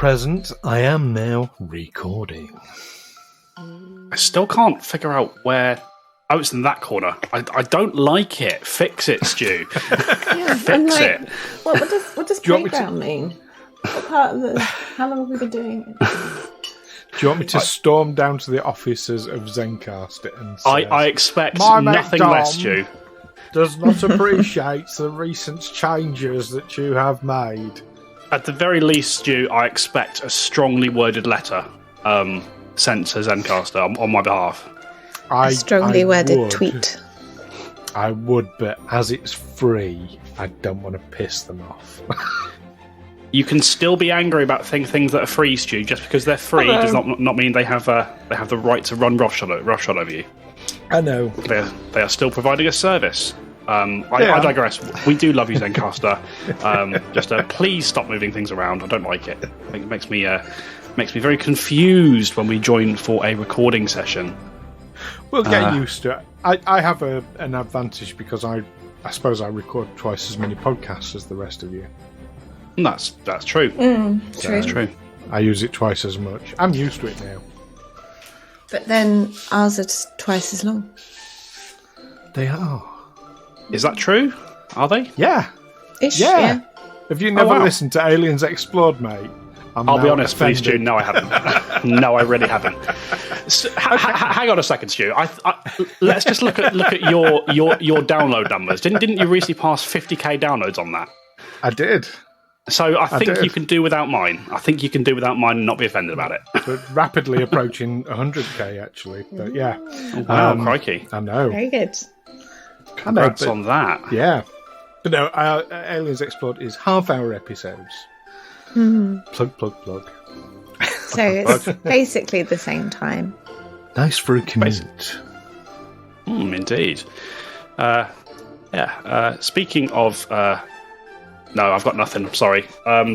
present. I am now recording. I still can't figure out where... Oh, it's in that corner. I don't like it. Fix it, Stu. Fix it. What does playground mean? What part of the... How long have we been doing it? Do you want me to storm down to the offices of Zencast and say... I expect nothing less, Stu. Does not appreciate the recent changes that you have made. At the very least, Stu, I expect a strongly worded letter sent to Zencaster on my behalf. A strongly worded tweet. I would, but as it's free, I don't want to piss them off. You can still be angry about things that are free, Stu. Just because they're free does not mean they have the right to run roughshod over you. I know. They are still providing a service. I digress. We do love you, Zencaster. Please stop moving things around. I don't like it. I think it makes me very confused when we join for a recording session. We'll get used to it. I have an advantage because I suppose I record twice as many podcasts as the rest of you. That's true. That's true. I use it twice as much. I'm used to it now. But then ours are twice as long. They are. Is that true? Are they? Yeah. Ish, yeah. Have you never listened to Aliens Explored, mate? I'll be honest, please, Stu. No, I haven't. No, I really haven't. Hang on a second, Stu. Let's just look at your download numbers. Didn't you recently pass 50k downloads on that? I did. So I think you can do without mine. I think you can do without mine and not be offended about it. We're rapidly approaching 100k, actually. But yeah. Oh, wow, crikey. I know. Very good. Congrats on that. Yeah. But no, Aliens Explored is half-hour episodes. Plug. So it's basically the same time. Nice for a commute. Indeed. Speaking of... no, I've got nothing. I'm sorry.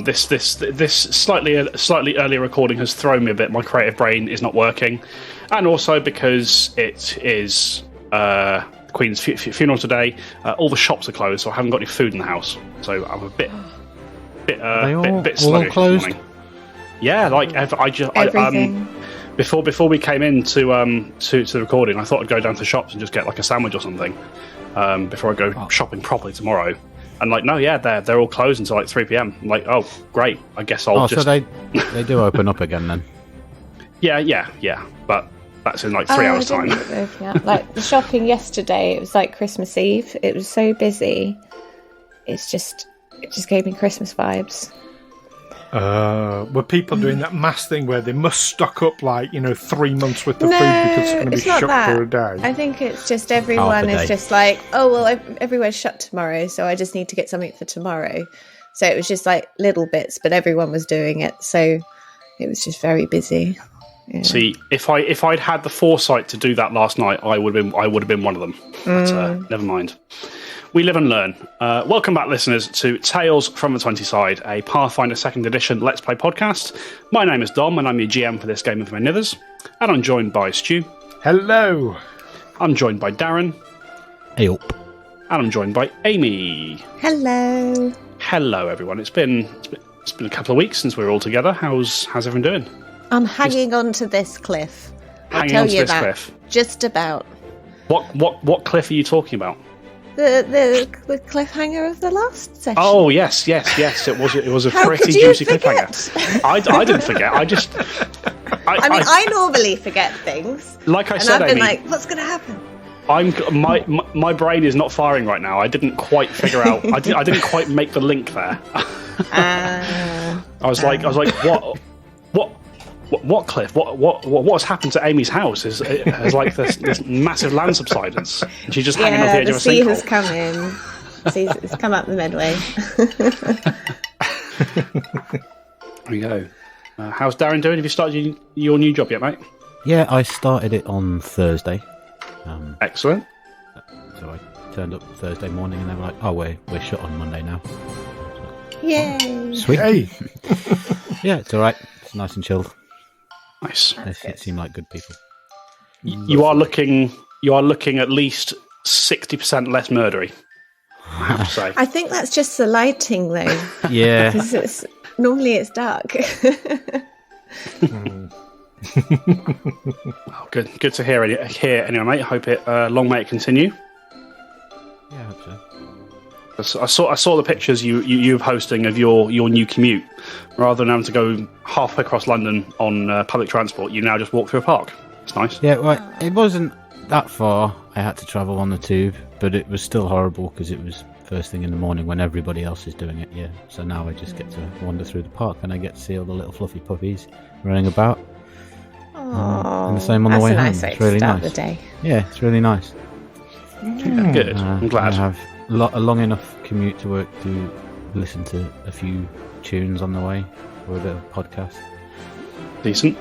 This slightly earlier recording has thrown me a bit. My creative brain is not working. And also because it is... Queen's funeral today. All the shops are closed, so I haven't got any food in the house. So I'm a bit sluggish this morning. Yeah, like Everything. Before we came in to the recording, I thought I'd go down to the shops and just get like a sandwich or something before I go shopping properly tomorrow. And they're all closed until like 3 p.m. I'm like, oh great, I guess I'll just. So they do open up again then. Yeah, but. That's in like 3 hours' time. Like the shopping yesterday, it was like Christmas Eve. It was so busy. It just gave me Christmas vibes. Were people doing that mass thing where they must stock up 3 months worth of food because it's going to be shut for a day? I think it's just everyone is just like, oh well, everywhere's shut tomorrow, so I just need to get something for tomorrow. So it was just like little bits, but everyone was doing it, so it was just very busy. Yeah. See, if I'd had the foresight to do that last night, I would have been one of them. But never mind. We live and learn. Welcome back, listeners, to Tales from the 20 Side, a Pathfinder 2nd Edition Let's Play podcast. My name is Dom, and I'm your GM for this game of my nithers. And I'm joined by Stu. Hello. I'm joined by Darren. Hey up. And I'm joined by Amy. Hello. Hello, everyone. It's been a couple of weeks since we were all together. How's everyone doing? I'm hanging on to this cliff. Hanging on to this cliff. Just about. What cliff are you talking about? The cliffhanger of the last session. Oh yes. It was a pretty juicy cliffhanger. I didn't forget. I normally forget things. Like I said, I've been Amy, like, what's going to happen? My brain is not firing right now. I didn't quite figure out. I didn't quite make the link there. I was like, what cliff? What's happened to Amy's house? Is like this massive land subsidence, and she's just hanging off the edge of a sinkhole. The sea has come in. It's come up the Medway. There we go. How's Darren doing? Have you started your new job yet, mate? Yeah, I started it on Thursday. Excellent. So I turned up Thursday morning, and they were like, "Oh, we're shut on Monday now." Yay! Sweet. Hey. Yeah, it's all right. It's nice and chilled. Nice. They seem like good people. You are looking at least 60% less murdery, I have to say. I think that's just the lighting, though. Yeah. Normally it's dark. Oh, good to hear anyway, mate. Hope it long may it continue. Yeah, I hope so. I saw the pictures you were posting of your new commute. Rather than having to go halfway across London on public transport, you now just walk through a park. It's nice. Yeah, well, it wasn't that far. I had to travel on the tube, but it was still horrible because it was first thing in the morning when everybody else is doing it. Yeah, so now I just get to wander through the park and I get to see all the little fluffy puppies running about. And the same on the way home. It's really nice. The day. Yeah, it's really nice. Good. I'm glad. I have a long enough commute to work to listen to a few tunes on the way or a bit of podcast. Decent.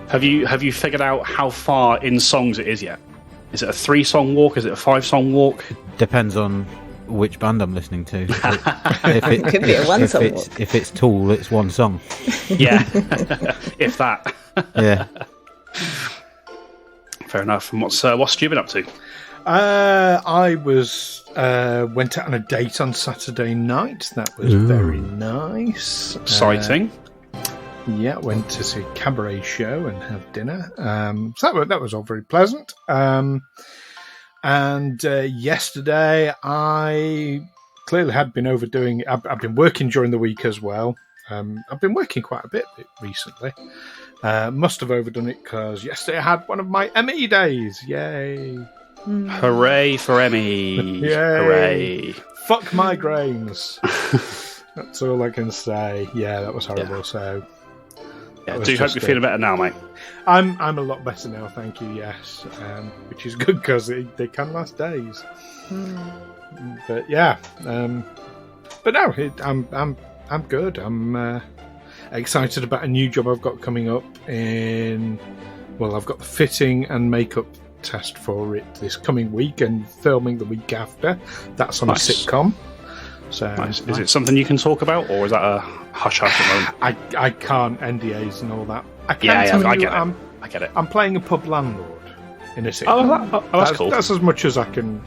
Have you figured out how far in songs it is yet? Is it a 3-song walk? Is it a 5-song walk? Depends on which band I'm listening to. It could be a 1-song walk. If it's Tool, it's 1 song. Yeah, if that. Yeah. Fair enough. And what's you been up to? I went out on a date on Saturday night. That was very nice. Exciting. Yeah, went to see a cabaret show and have dinner. So that was all very pleasant. And yesterday, I clearly had been overdoing it. I've been working during the week as well. I've been working quite a bit recently. Must have overdone it because yesterday I had one of my ME days. Yay! Hooray for Emmy! Yay! Hooray! Fuck migraines. That's all I can say. Yeah, that was horrible. Yeah. So, yeah, do hope you're feeling better now, mate. I'm a lot better now, thank you. Yes, which is good because they can last days. But yeah, but no, I'm good. I'm excited about a new job I've got coming up I've got the fitting and makeup test for it this coming week and filming the week after. That's on a sitcom. So nice. Is it something you can talk about, or is that a hush at the moment? I can't, NDAs and all that. I get it. I'm playing a pub landlord in a sitcom. That's cool. That's as much as I can.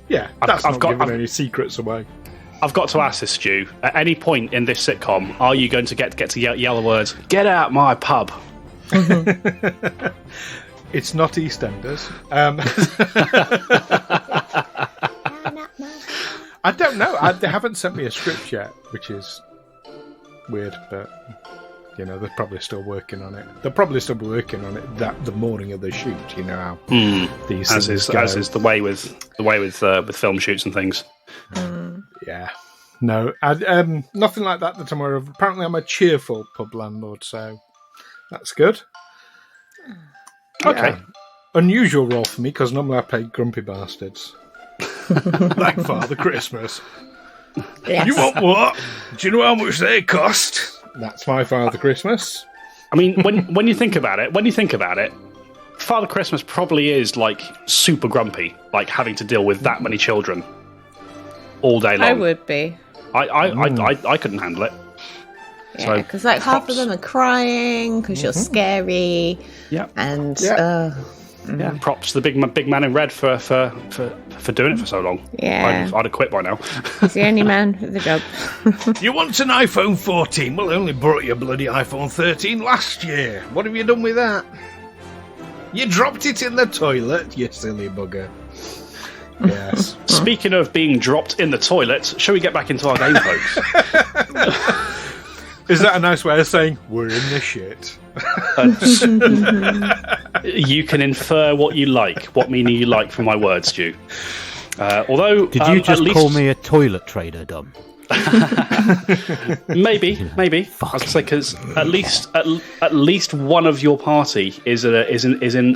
Yeah, that's not giving any secrets away. I've got to ask this, Stu. At any point in this sitcom, are you going to get to yell the words, "Get out my pub"? It's not EastEnders. I don't know. They haven't sent me a script yet, which is weird, but they're probably still working on it. They'll probably still be working on it the morning of the shoot. You know how these things go. As is the way with film shoots and things. Yeah. No, nothing like that I'm aware of. Apparently, I'm a cheerful pub landlord, so that's good. Okay. Yeah. Unusual role for me because normally I play grumpy bastards. Like Father Christmas. Yes. You want what? Do you know how much they cost? That's my Father Christmas. I mean, when you think about it, Father Christmas probably is like super grumpy, like having to deal with that many children all day long. I would be. I couldn't handle it. Yeah, because half of them are crying because you're scary. Yeah, and props to the big man in red for doing it for so long. Yeah, I'd have quit by now. He's the only man for the job. You want an iPhone 14? Well, I only brought you a bloody iPhone 13 last year. What have you done with that? You dropped it in the toilet, you silly bugger. Yes. Speaking of being dropped in the toilet, shall we get back into our game, folks? Is that a nice way of saying we're in the shit? You can infer what you like, what meaning you like from my words, Stu. Although, did you just call me a toilet trader, Dom? Maybe. I was gonna say because at least one of your party is in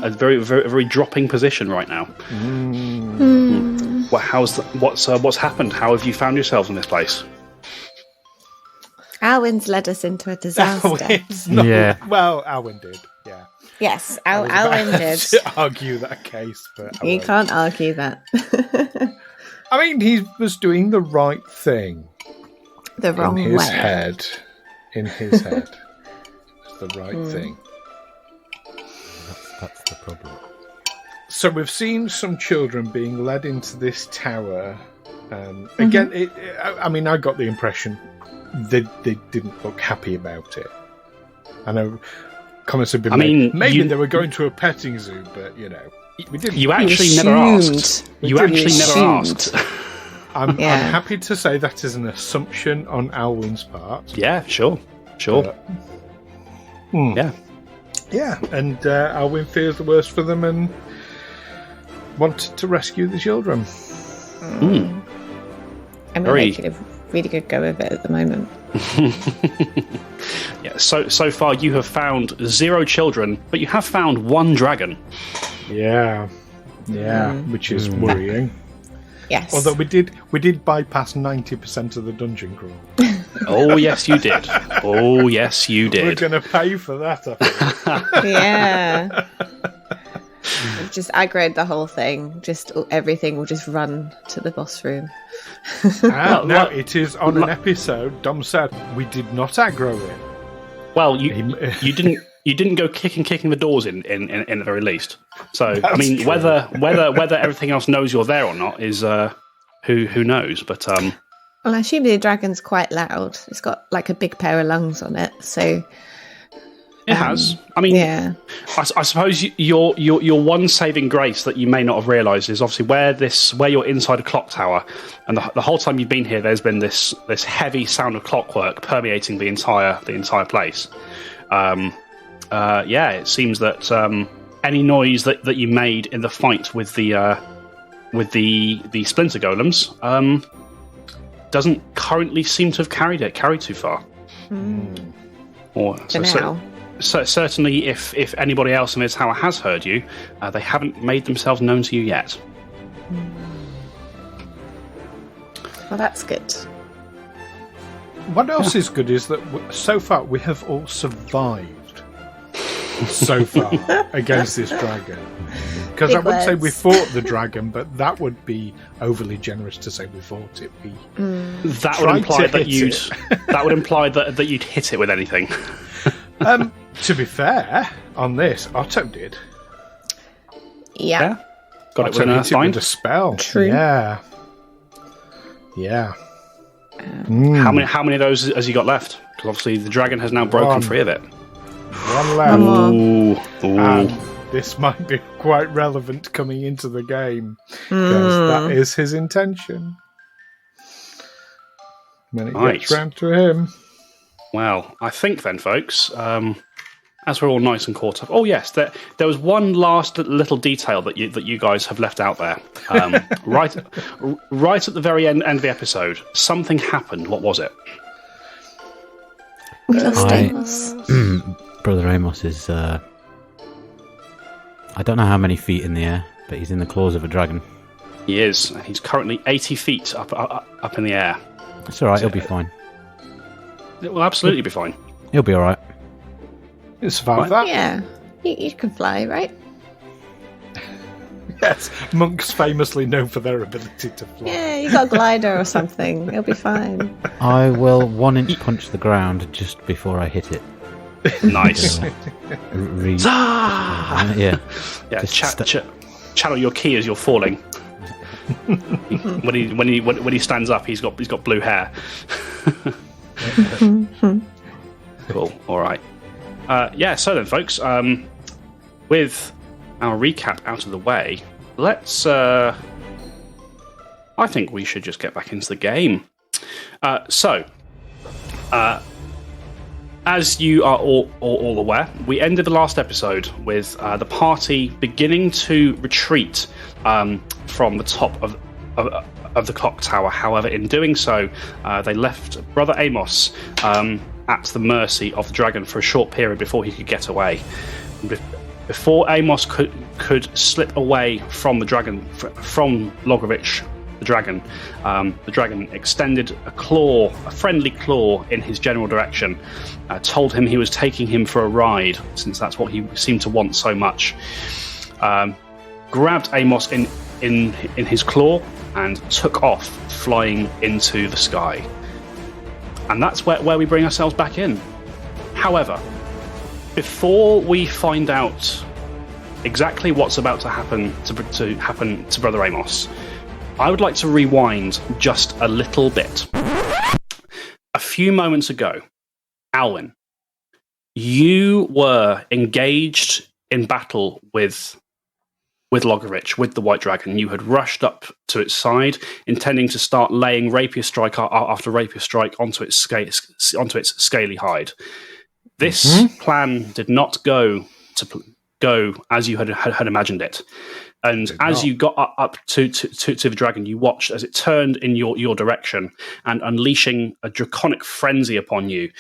a very very very dropping position right now. Well, what's happened? How have you found yourselves in this place? Alwyn's led us into a disaster. Well, Alwyn did. Yeah. Yes, Alwyn did. To argue that case, but you can't argue that. I mean, he was doing the right thing. The wrong way. In his head. It's the right thing. That's the problem. So we've seen some children being led into this tower Again, I mean, I got the impression they didn't look happy about it. I know comments have been made. Maybe they were going to a petting zoo, but we didn't. You actually never asked. You actually never asked. I'm happy to say that is an assumption on Alwyn's part. Yeah, sure. Yeah. Yeah, and Alwyn fears the worst for them and wanted to rescue the children. I mean, they could have really good go of it at the moment. Yeah. So far, you have found 0 children, but you have found 1 dragon. Yeah, which is worrying. Yes. Although we did bypass 90% of the dungeon crawl. Oh yes, you did. Oh yes, you did. We're going to pay for that. I think. Yeah. Just aggroed the whole thing. Just everything will just run to the boss room. Now it is on an episode. Dom said we did not aggro it. Well, you didn't go kicking the doors in the very least. So That's I mean, true. whether everything else knows you're there or not is who knows. But Well, I assume the dragon's quite loud. It's got like a big pair of lungs on it, so. It has. I mean, yeah. I suppose your one saving grace that you may not have realised is obviously where you're inside a clock tower, and the whole time you've been here, there's been this heavy sound of clockwork permeating the entire place. It seems that any noise that you made in the fight with the splinter golems doesn't currently seem to have carried too far. Or For now. So certainly, if anybody else in this tower has heard you, they haven't made themselves known to you yet. Well, that's good. What else is good is that so far we have all survived. So far against this dragon. Because I would say we fought the dragon, but that would be overly generous to say we fought it. That would imply that you'd hit it with anything. To be fair, on this, Otto did. Yeah. Got Otto it hit it with a spell. True. Yeah. How many of those has he got left? Because obviously the dragon has now broken free of it. One left. Ooh. And this might be quite relevant coming into the game, because that is his intention. When it gets round to him. Well, I think then, folks, as we're all nice and caught up. Oh yes, there was one last little detail that you guys have left out there. Right at the very end of the episode, something happened. What was it? We lost Amos. Brother Amos is. I don't know how many feet in the air, but he's in the claws of a dragon. He is. He's currently 80 feet up in the air. It's all right. He'll be fine. It will absolutely be fine. He'll be all right. He'll survive that. Yeah. You can fly, right? Yes, monks famously known for their ability to fly. Yeah, you got a glider or something. It'll be fine. I will 1-inch punch the ground just before I hit it. Nice. Yeah. Channel your ki as you're falling. when he stands up, he's got blue hair. Cool. All right. So then, folks, with our recap out of the way, let's. I think we should just get back into the game. As you are all aware, we ended the last episode with the party beginning to retreat from the top of the clock tower. However, in doing so, they left Brother Amos at the mercy of the dragon for a short period before he could get away. Before Amos could slip away from the dragon, from Logrovich, the dragon extended a friendly claw in his general direction, told him he was taking him for a ride, since that's what he seemed to want so much. Grabbed Amos in his claw and took off, flying into the sky. And that's where we bring ourselves back in. However, before we find out exactly what's about to happen to Brother Amos, I would like to rewind just a little bit. A few moments ago, Alwyn, you were engaged in battle with Logrovich, with the White Dragon. You had rushed up to its side, intending to start laying rapier strike after rapier strike onto its scaly hide. This plan did not go as you had imagined it. And as you got up to the dragon, you watched as it turned in your direction and, unleashing a draconic frenzy upon you,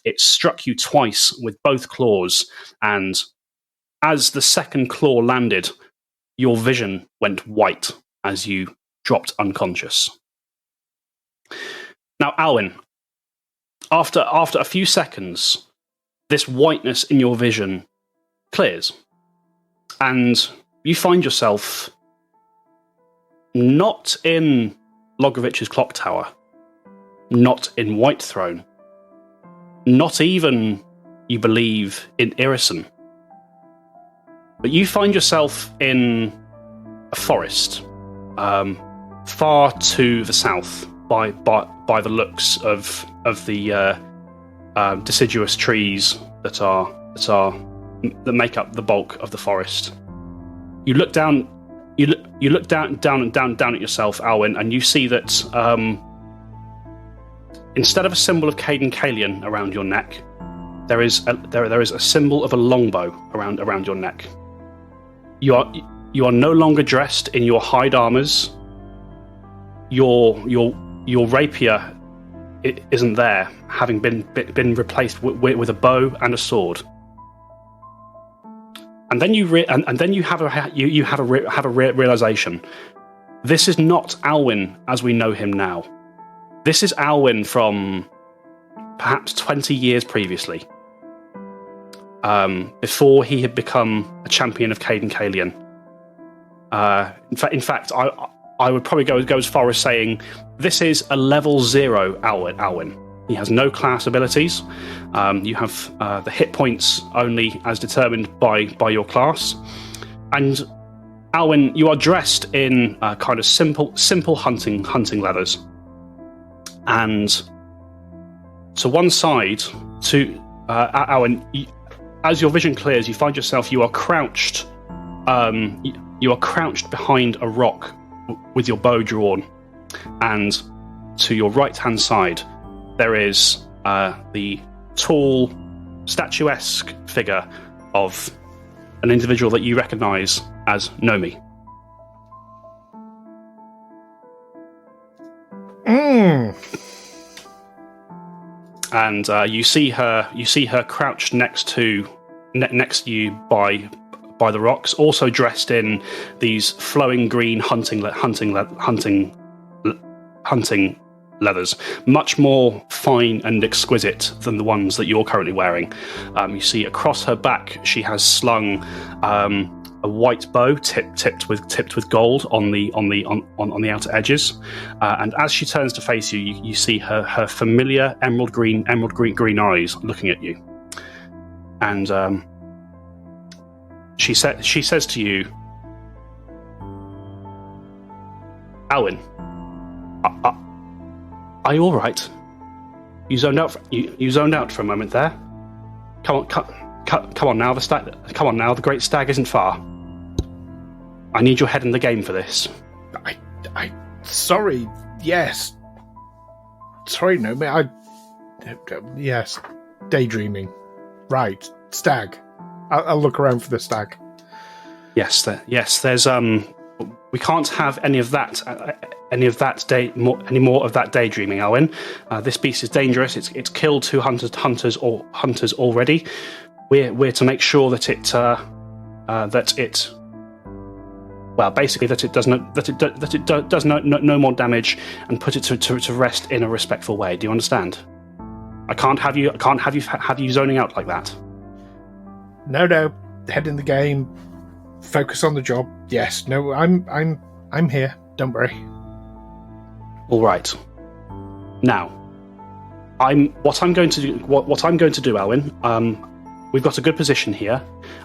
it struck you twice with both claws. And as the second claw landed, your vision went white as you dropped unconscious. Now, Alwyn, after a few seconds, this whiteness in your vision clears, and you find yourself not in Logrovich's clock tower, not in White Throne, not even, you believe, in Irison, but you find yourself in a forest, far to the south, by the looks of the deciduous trees that make up the bulk of the forest. You look down. You look down at yourself, Alwyn, and you see that instead of a symbol of Caden Kalian around your neck, there is a symbol of a longbow around your neck. You are no longer dressed in your hide armors. Your rapier isn't there, having been replaced with a bow and a sword. And then you have a realization. This is not Alwyn as we know him now. This is Alwyn from perhaps 20 years previously, before he had become a champion of Caden Kalian. In fact, I would probably go as far as saying this is a level 0 Alwyn. He has no class abilities. You have the hit points only as determined by your class. And Alwyn, you are dressed in kind of simple hunting leathers. And to one side, Alwyn, as your vision clears, you find yourself you are crouched behind a rock with your bow drawn, and to your right-hand side, there is the tall, statuesque figure of an individual that you recognise as Nomi. And you see her crouched next to you by the rocks, also dressed in these flowing green hunting leathers, much more fine and exquisite than the ones that you're currently wearing. You see across her back she has slung a white bow tipped with gold on the outer edges, and as she turns to face you, you see her familiar emerald green eyes looking at you, and she says to you, Alwyn, are you all right? You zoned out. You zoned out for a moment there. Come on now. The great stag isn't far. I need your head in the game for this. Sorry. Yes. Sorry, no, yes. Daydreaming. Right. Stag. I'll look around for the stag. Yes. There's we can't have any more of that daydreaming, Alwyn. This beast is dangerous. It's killed 2 hunters already. We're to make sure that it does no more damage, and put it to rest in a respectful way. Do you understand? I can't have you zoning out like that. No. Head in the game. Focus on the job. Yes. No. I'm here. Don't worry. All right. Now, what I'm going to do, Alwyn. We've got a good position here.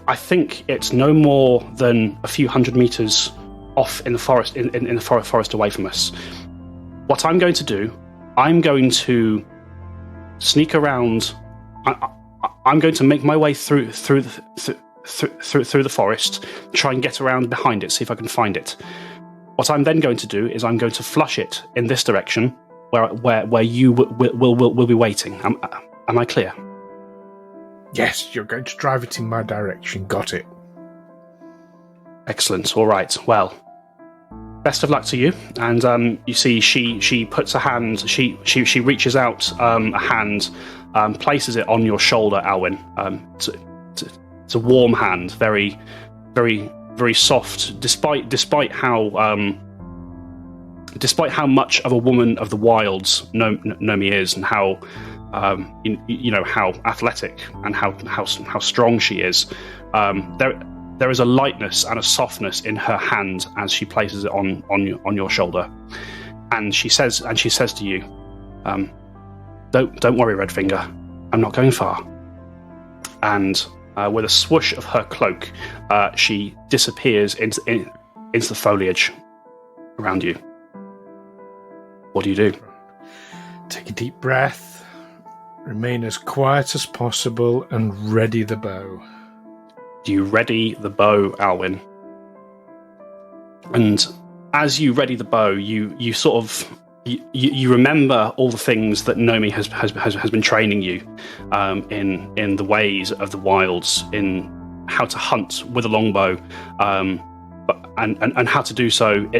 I think it's no more than a few hundred meters off in the forest, in the forest away from us. What I'm going to do, I'm going to sneak around. I'm going to make my way through the forest, try and get around behind it, see if I can find it. What I'm then going to do is I'm going to flush it in this direction, where you will be waiting. Am I clear? Yes, you're going to drive it in my direction. Got it. Excellent. All right. Well, best of luck to you. And you see, she puts a hand. She reaches out a hand, places it on your shoulder, Alwyn. It's a warm hand, very, very, very soft. Despite how much of a woman of the wilds Nomi is, and how how athletic and how strong she is, there is a lightness and a softness in her hand as she places it on your shoulder, and she says to you, "Don't worry, Redfinger, I'm not going far." And with a swoosh of her cloak, she disappears into the foliage around you. What do you do? Take a deep breath, remain as quiet as possible, and ready the bow. Do you ready the bow, Alwyn? And as you ready the bow, you sort of you remember all the things that Nomi has been training you in the ways of the wilds, in how to hunt with a longbow, and how to do so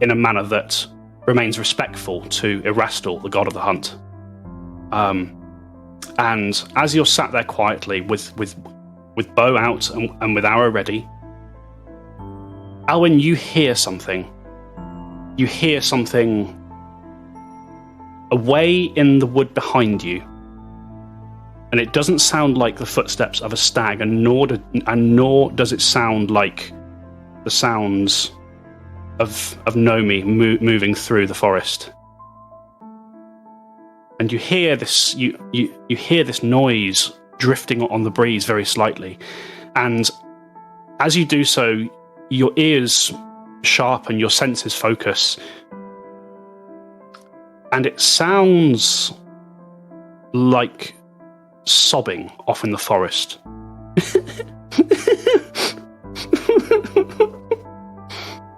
in a manner that remains respectful to Erastil, the god of the hunt. And as you're sat there quietly with bow out and with arrow ready, Alwyn, you hear something. You hear something away in the wood behind you, and it doesn't sound like the footsteps of a stag, and nor does it sound like the sounds of Nomi moving through the forest. And you hear this you hear this noise drifting on the breeze very slightly, and as you do so, your ears sharpen, your senses focus, and it sounds like sobbing off in the forest.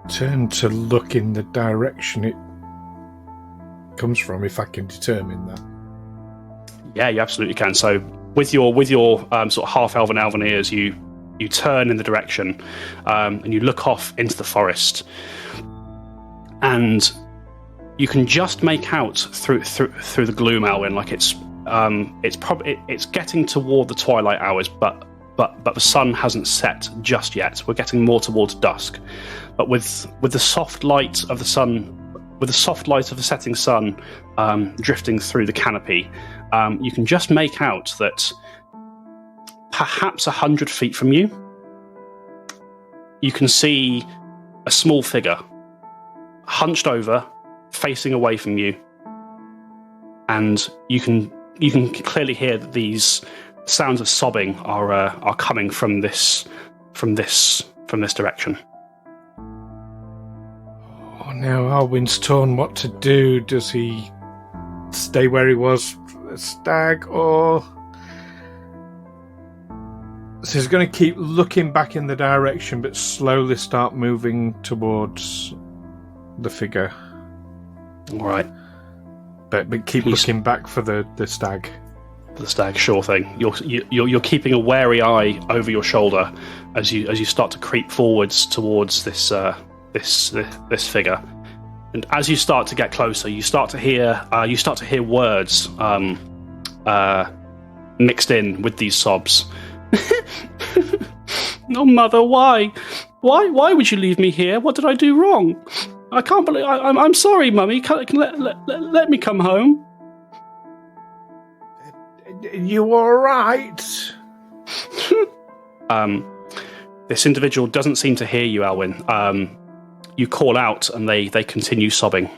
Turn to look in the direction it comes from, if I can determine that. Yeah, you absolutely can. So with your sort of half-elven elven ears, you turn in the direction, and you look off into the forest, and you can just make out through the gloom, Alwyn, like it's getting toward the twilight hours, but the sun hasn't set just yet. We're getting more towards dusk, but with the soft light of the sun, with the soft light of the setting sun drifting through the canopy, you can just make out that perhaps 100 feet from you, you can see a small figure hunched over, facing away from you, and you can clearly hear that these sounds of sobbing are coming from this direction. Oh, now Alwyn's torn what to do. Does he stay where he was, a stag, or so he's going to keep looking back in the direction, but slowly start moving towards the figure. All right, but keep looking back for the stag. The stag, sure thing. You're keeping a wary eye over your shoulder as you start to creep forwards towards this figure, and as you start to get closer, you start to hear words mixed in with these sobs. Oh, mother, why would you leave me here? What did I do wrong? I can't believe. I'm sorry, Mummy. Let me come home. You all right? This individual doesn't seem to hear you, Alwyn. You call out, and they continue sobbing.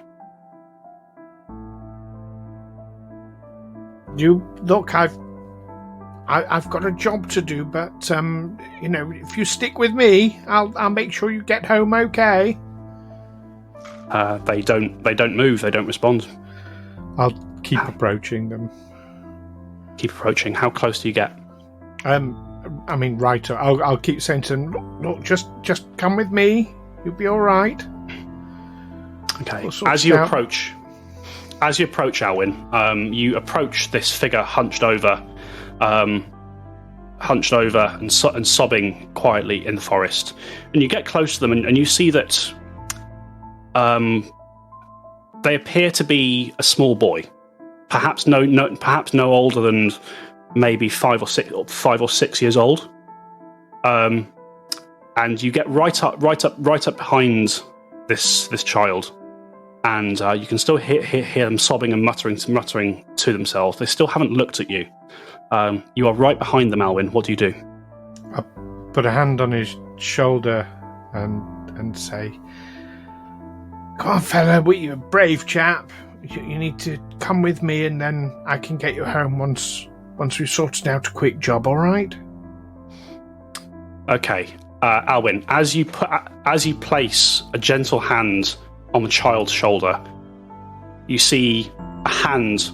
You look. I've got a job to do, but if you stick with me, I'll make sure you get home okay. They don't move. They don't respond. I'll keep approaching them. Keep approaching. How close do you get? I mean, right. I'll keep saying to them, look, just come with me. You'll be all right. Okay. As you approach, Alwyn, you approach this figure hunched over and sobbing quietly in the forest, and you get close to them, and you see that they appear to be a small boy, perhaps no older than maybe 5 or 6 years old. And you get right up behind this child, and you can still hear them sobbing and muttering to themselves. They still haven't looked at you. You are right behind them, Alwyn. What do you do? I put a hand on his shoulder and say, "Come on, fella, you're a brave chap. You need to come with me, and then I can get you home once we've sorted out a quick job. All right?" Okay, Alwyn. As you place a gentle hand on the child's shoulder, you see a hand.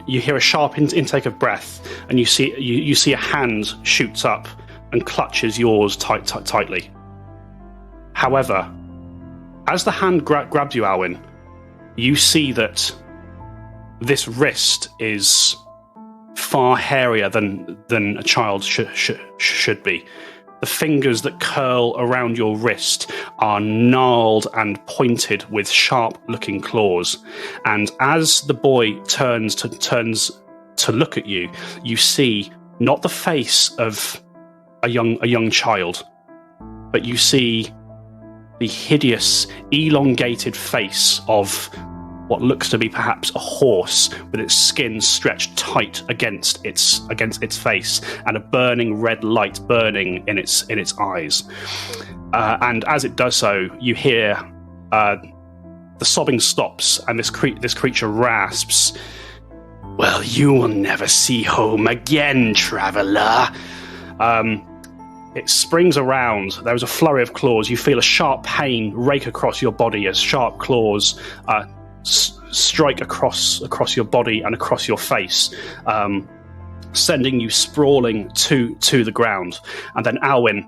You hear a sharp intake of breath, and you see a hand shoots up and clutches yours tightly. However, as the hand grabs you, Alwyn, you see that this wrist is far hairier than a child should be. The fingers that curl around your wrist are gnarled and pointed with sharp-looking claws. And as the boy turns to look at you, you see not the face of a young child, but you see the hideous, elongated face of what looks to be perhaps a horse, with its skin stretched tight against its face, and a burning red light burning in its eyes. And as it does so, you hear the sobbing stops, and this creature rasps, "Well, you will never see home again, traveller." It springs around. There is a flurry of claws. You feel a sharp pain rake across your body as sharp claws strike across your body and across your face, sending you sprawling to the ground. And then Alwyn,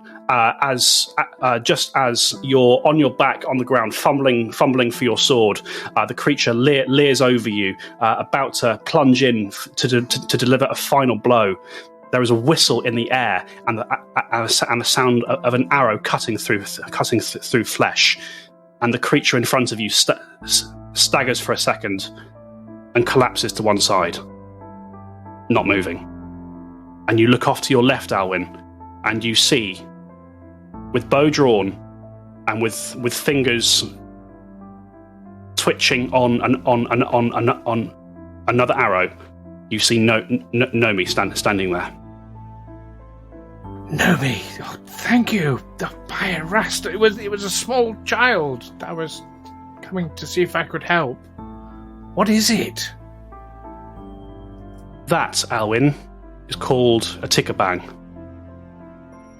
just as you're on your back on the ground, fumbling for your sword, the creature leers over you, about to plunge in to deliver a final blow. There is a whistle in the air, and the sound of an arrow cutting through flesh, and the creature in front of you staggers for a second and collapses to one side, not moving. And you look off to your left, Alwyn, and you see, with bow drawn and with fingers twitching on another arrow, you see Nomi standing there. Nomi, oh, thank you. By a rast, it was a small child. I was coming to see if I could help. What is it? That, Alwyn, is called a tickabang.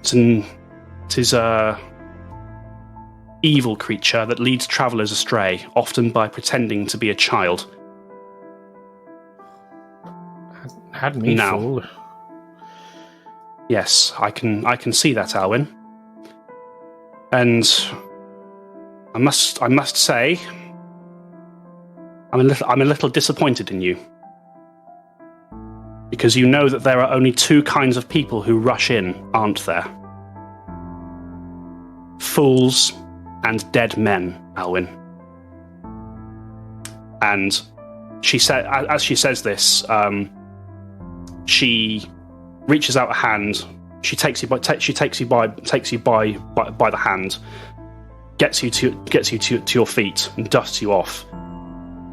It is a evil creature that leads travellers astray, often by pretending to be a child. Had me fooled. Yes, I can see that, Alwyn. And I must say, I'm a little disappointed in you, because you know that there are only two kinds of people who rush in, aren't there? Fools and dead men, Alwyn. And she said, as she says this, she reaches out a hand. She takes you by the hand, gets you to your feet, and dusts you off.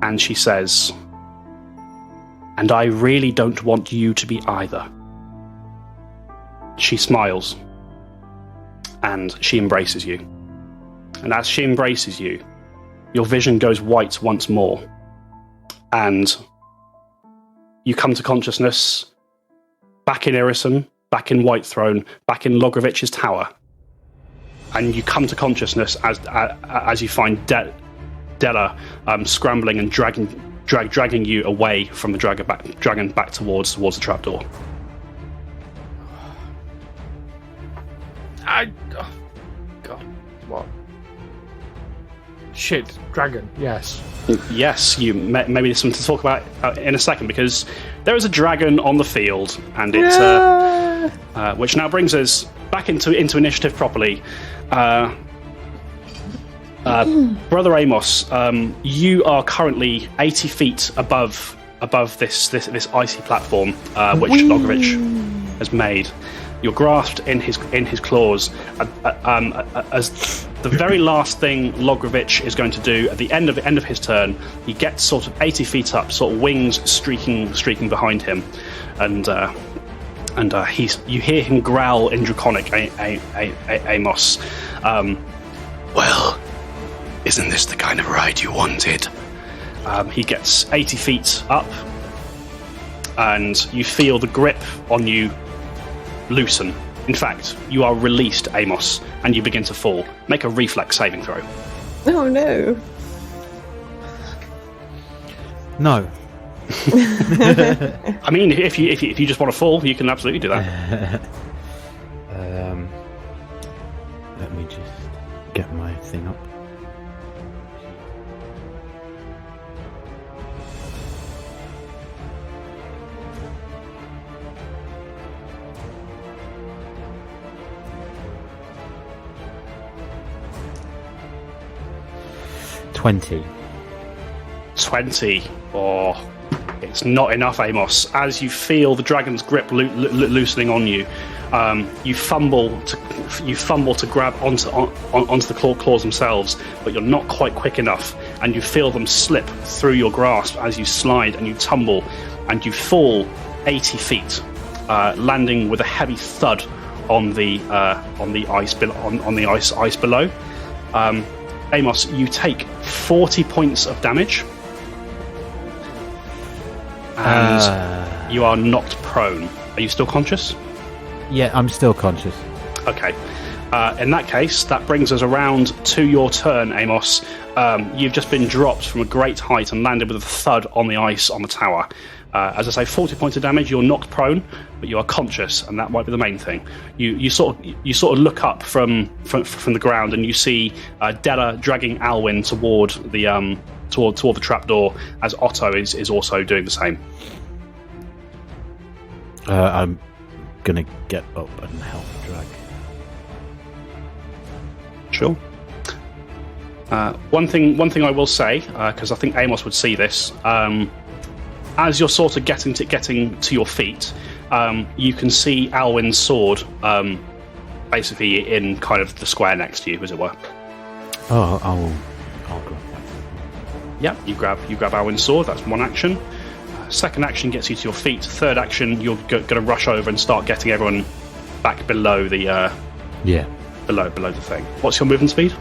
And she says, "And I really don't want you to be either." She smiles, and she embraces you. And as she embraces you, your vision goes white once more, and you come to consciousness back in Irison, back in Whitethrone, back in Logrovich's tower. And you come to consciousness as you find Della scrambling and dragging you away from the dragon back towards the trapdoor. Oh, God, what? Shit, dragon. Yes. Yes, maybe there's something to talk about in a second, because there is a dragon on the field, and it's which now brings us back into initiative properly. Brother Amos, you are currently 80 feet above this icy platform which Logrovich has made. You're grasped in his claws. As the very last thing Logrovich is going to do at the end of his turn, he gets sort of 80 feet up, sort of wings streaking behind him, and you hear him growl in Draconic, Amos. Well, isn't this the kind of ride you wanted? He gets 80 feet up, and you feel the grip on you loosen. In fact, you are released, Amos, and you begin to fall. Make a reflex saving throw. Oh no. No. I mean, if you just want to fall, you can absolutely do that. Let me just get my thing up. $20. 20. Oh, it's not enough, Amos. As you feel the dragon's grip loosening on you, you fumble to grab onto the claws themselves, but you're not quite quick enough, and you feel them slip through your grasp as you slide and you tumble, and you fall 80 feet, landing with a heavy thud on the ice below. Amos, you take 40 points of damage, and you are knocked prone. Are you still conscious? Yeah, I'm still conscious. Okay. In that case, that brings us around to your turn, Amos. You've just been dropped from a great height and landed with a thud on the ice on the tower. As I say, 40 points of damage. You're knocked prone, but you are conscious, and that might be the main thing. You sort of look up from the ground, and you see Della dragging Alwyn toward the trapdoor, as Otto is also doing the same. I'm gonna get up and help drag. Sure. One thing I will say, because I think Amos would see this. As you're sort of getting to your feet, you can see Alwyn's sword, basically in kind of the square next to you, as it were. Oh, I'll grab that. Yeah, you grab Alwyn's sword. That's one action. Second action gets you to your feet. Third action, you're going to rush over and start getting everyone back below the below the thing. What's your movement speed?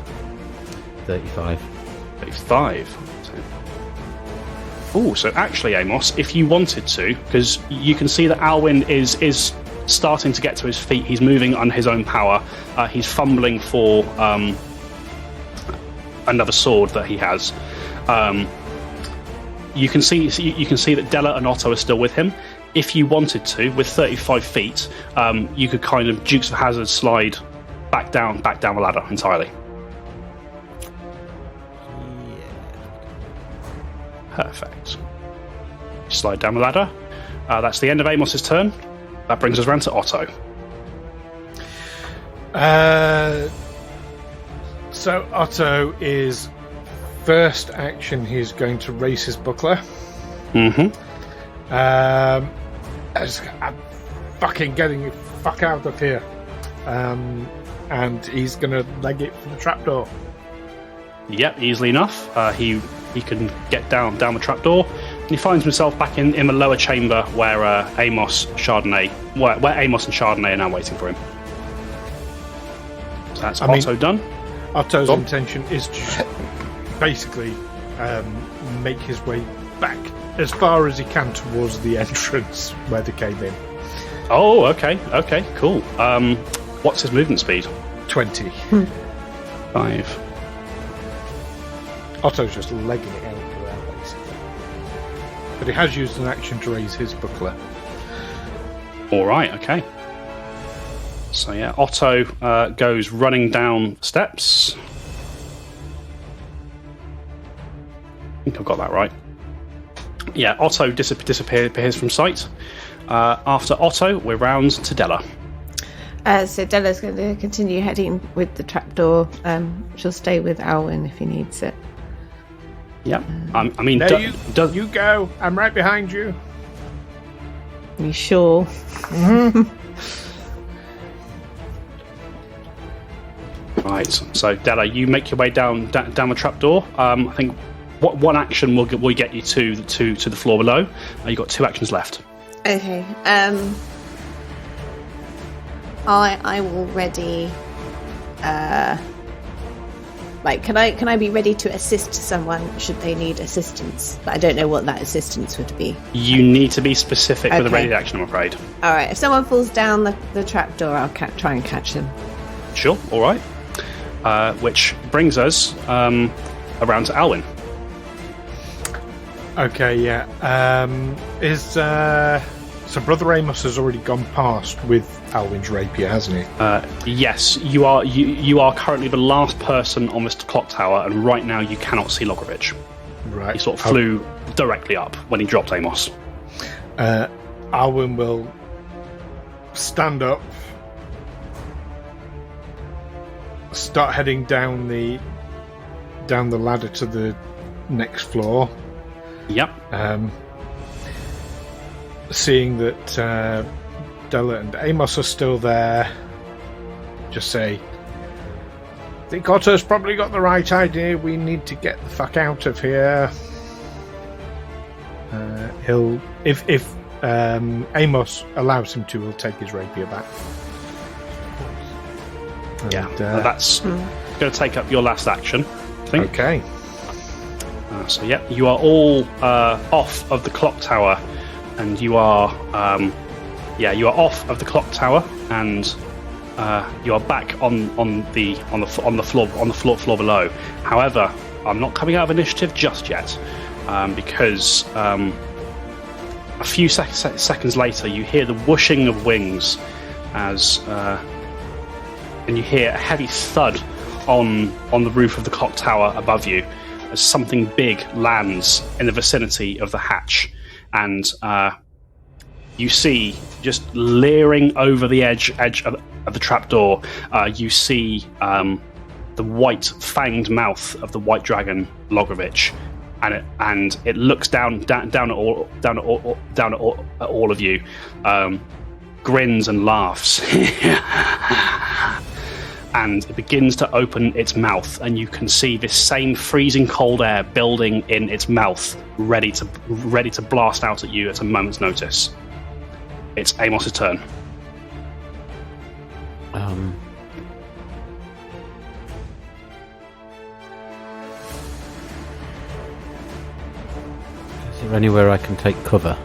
35. 35. Oh, so actually, Amos, if you wanted to, because you can see that Alwyn is starting to get to his feet. He's moving on his own power. He's fumbling for another sword that he has. You can see that Della and Otto are still with him. If you wanted to, with 35 feet, you could kind of Dukes of Hazzard slide back down the ladder entirely. Perfect. Slide down the ladder. That's the end of Amos's turn. That brings us round to Otto. So Otto is first action. He's going to raise his buckler. Mm-hmm. I'm fucking getting the fuck out of here. And he's going to leg it for the trapdoor. Yep, easily enough. He can get down the trapdoor, and he finds himself back in the lower chamber where Amos and Chardonnay are now waiting for him. So that's Otto done. Otto's intention is to basically make his way back as far as he can towards the entrance where they came in. Oh, okay, cool. What's his movement speed? 20. 5. Otto's just legging it out of there, basically. But he has used an action to raise his buckler. All right, okay. So yeah, Otto goes running down steps. I think I've got that right. Yeah, Otto disappears from sight. After Otto, we're round to Della. So Della's going to continue heading with the trapdoor. She'll stay with Alwyn if he needs it. Yeah, I mean, you go. I'm right behind you. Are you sure? Mm-hmm. Right. So Della, you make your way down the trapdoor. I think one action will get you to the floor below. You've got 2 actions left. Okay. I will ready. Can I be ready to assist someone should they need assistance? But I don't know what that assistance would be. You need to be specific with a ready action, I'm afraid. All right. If someone falls down the trapdoor, I'll try and catch them. Sure. All right. Which brings us around to Alwyn. Okay, yeah. So Brother Amos has already gone past with Alwyn's rapier, hasn't he? Yes, you are currently the last person on this clock tower, and right now you cannot see Logrovich. Right. He sort of flew directly up when he dropped Amos. Alwyn will stand up, start heading down the ladder to the next floor. Yep. Seeing that Della and Amos are still there, just say, I think Otto's probably got the right idea. We need to get the fuck out of here. He'll, if Amos allows him to, he'll take his rapier back. And, that's going to take up your last action, I think. Okay. So yeah, you are all off of the clock tower, and you are off of the clock tower, and you are back on the floor below. However, I'm not coming out of initiative just yet, because a few seconds later, you hear the whooshing of wings and you hear a heavy thud on the roof of the clock tower above you as something big lands in the vicinity of the hatch, and you see, just leering over the edge of the trapdoor, you see the white fanged mouth of the white dragon Logrovich, and it looks down at all of you, grins and laughs. And it begins to open its mouth, and you can see this same freezing cold air building in its mouth, ready to blast out at you at a moment's notice. It's Amos's turn. Is there anywhere I can take cover?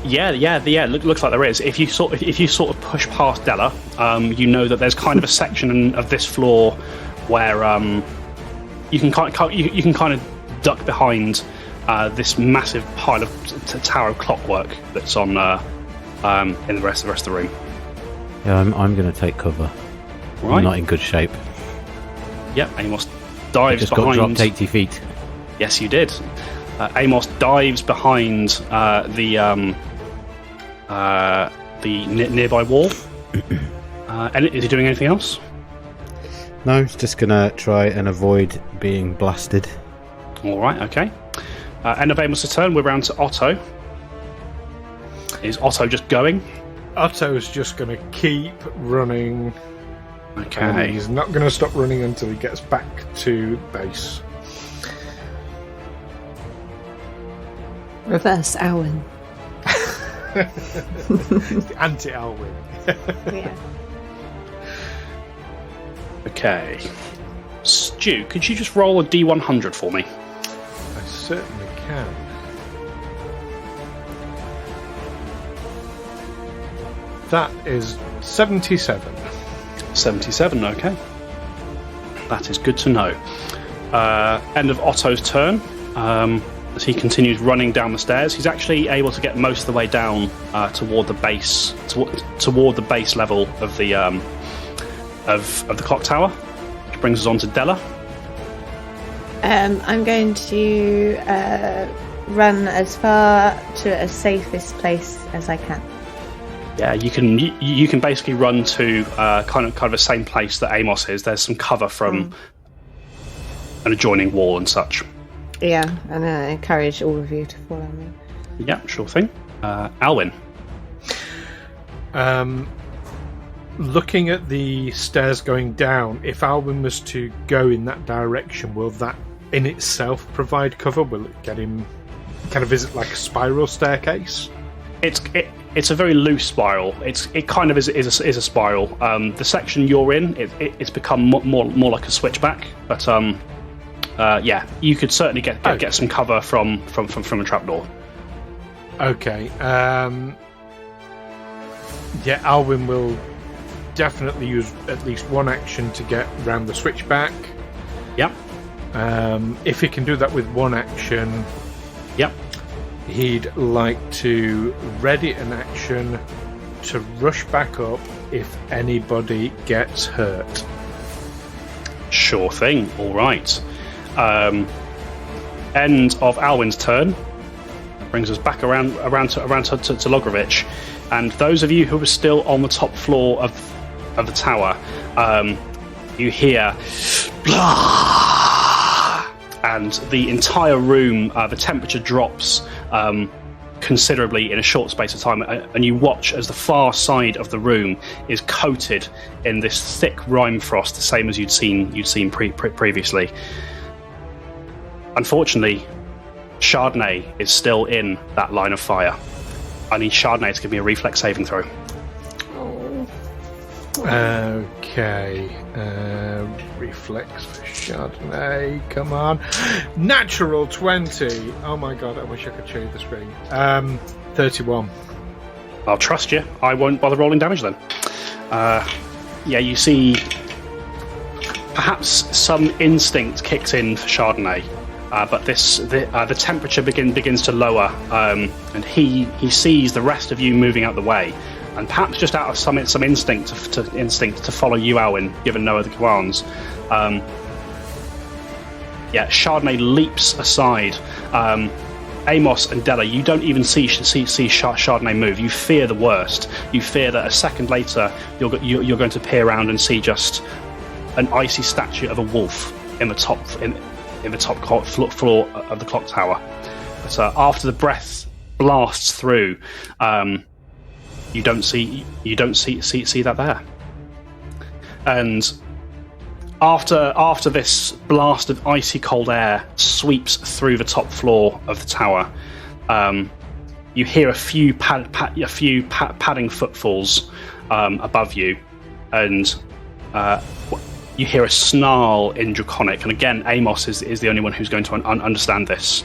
Yeah. Looks like there is. If you sort of push past Della, you know that there's kind of a section of this floor where you can kind of duck behind this massive pile of tower of clockwork that's on in the rest of the room. Yeah, I'm going to take cover. Right. I'm not in good shape. Yep, Amos dives just behind. Got dropped 80 feet. Yes, you did. Amos dives behind the nearby wall. And is he doing anything else? No, he's just going to try and avoid being blasted. All right, okay. End of Amos' turn. We're round to Otto. Is Otto just going? Otto's just going to keep running. Okay. And he's not going to stop running until he gets back to base. Reverse Alwyn. Anti-Alwyn. Yeah. Okay. Stu, could you just roll a D100 for me? I certainly can. That is 77. 77, okay. That is good to know. End of Otto's turn. As he continues running down the stairs, he's actually able to get most of the way down toward the base, toward the base level of the clock tower, which brings us on to Della. I'm going to run as far to a safest place as I can. Yeah, you can basically run to kind of the same place that Amos is. There's some cover from an adjoining wall and such. Yeah, and I encourage all of you to follow me. Yeah, sure thing. Alwyn. Looking at the stairs going down, if Alwyn was to go in that direction, will that in itself provide cover? Will it get him kind of, is it like a spiral staircase? It's a very loose spiral. It kind of is a spiral. The section you're in, it's become more like a switchback. But yeah, you could certainly get some cover from a trapdoor. Okay. Yeah, Alwyn will definitely use at least one action to get round the switchback. Yep. If he can do that with one action, yep. He'd like to ready an action to rush back up if anybody gets hurt. Sure thing. All right. End of Alwyn's turn. That brings us back around to Logrovich, and those of you who are still on the top floor of the tower, you hear blah, and the entire room, the temperature drops considerably in a short space of time, and you watch as the far side of the room is coated in this thick rime frost, the same as you'd seen previously. Unfortunately, Chardonnay is still in that line of fire. I need Chardonnay to give me a reflex saving throw. Okay. Reflex for Chardonnay. Come on. Natural 20. Oh my god, I wish I could show you the screen. 31. I'll trust you. I won't bother rolling damage then. Yeah, you see perhaps some instinct kicks in for Chardonnay. But the temperature begins to lower, and he sees the rest of you moving out the way, and perhaps just out of some instinct to follow you, Alwyn, given no other commands. Chardonnay leaps aside. Amos and Della, you don't even see Chardonnay move. You fear the worst. You fear that a second later you're going to peer around and see just an icy statue of a wolf in the top floor of the clock tower. But after the breath blasts through, you don't see that there. And after this blast of icy cold air sweeps through the top floor of the tower, you hear a few padding footfalls above you, and you hear a snarl in Draconic, and again, Amos is the only one who's going to understand this.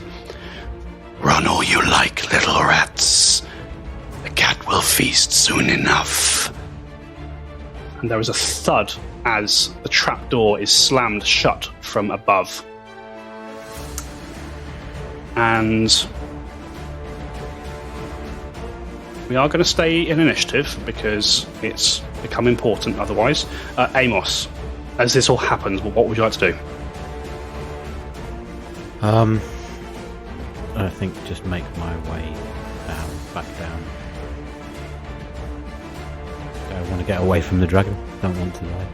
Run all you like, little rats. The cat will feast soon enough. And there is a thud as the trapdoor is slammed shut from above. And we are going to stay in initiative because it's become important otherwise. Amos, as this all happens, what would you like to do? I think just make my way back down. I want to get away from the dragon. Don't want to die.